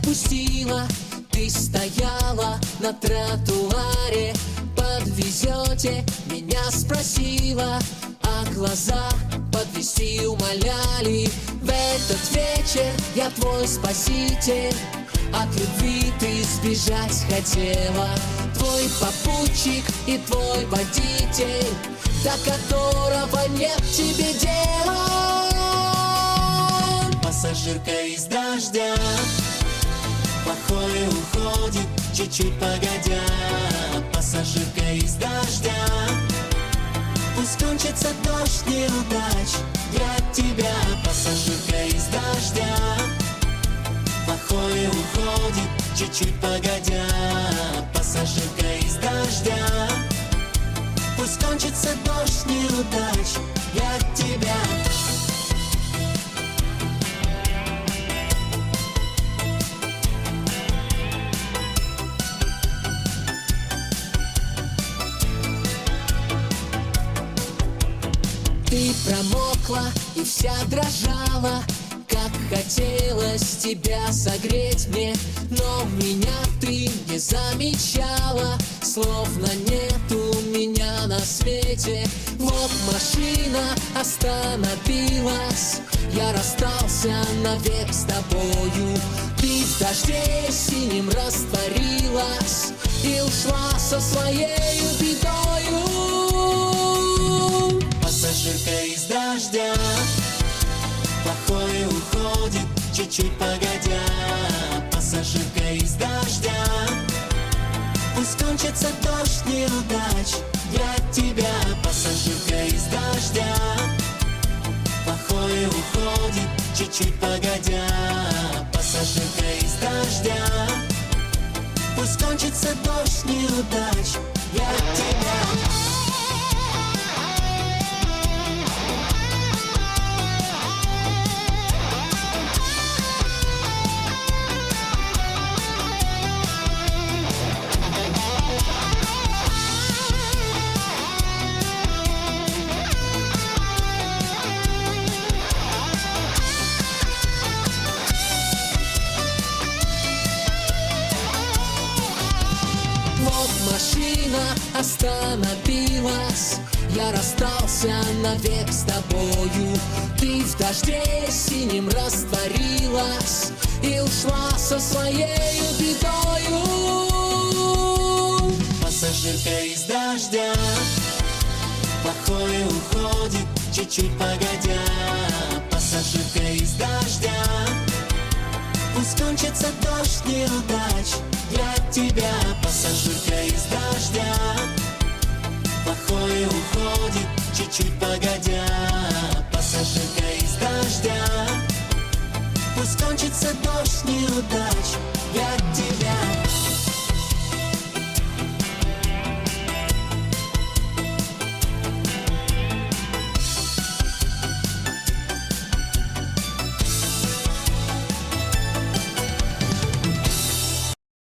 отпустила. Ты стояла на тротуаре, подвезете, меня спросила, а глаза подвести умоляли. В этот вечер я твой спаситель, от любви ты сбежать хотела. Твой попутчик и твой водитель, до которого нет тебе дела. Пассажирка из дождя, плохое уходит чуть-чуть погодя. Пассажирка из дождя, пусть кончится дождь неудач для тебя. Пассажирка из дождя, плохое уходит чуть-чуть погодя. Пассажирка из дождя, пусть кончится дождь неудач для тебя. Ты промокла и вся дрожала, как хотелось тебя согреть мне, но меня ты не замечала, словно нету меня на свете. Вот машина остановилась, я расстался навек с тобою. Ты в дожде синим растворилась и ушла со своей бедою. Пассажирка из дождя, плохое уходит чуть-чуть погодя. Пассажирка из дождя, пусть кончится дождь неудач для тебя. Пассажирка из дождя, плохое уходит чуть-чуть погодя. Пассажирка из дождя, пусть кончится дождь неудач для тебя. Вот машина остановилась, я расстался навек с тобою. Ты в дожде синим растворилась и ушла со своей бедою. Пассажирка из дождя, плохое уходит чуть-чуть погодя. Пассажирка из дождя, пусть кончится дождь неудач для тебя. Пассажирка из дождя, плохое уходит чуть-чуть погодя. Пассажирка из дождя, пусть кончится дождь неудач для тебя.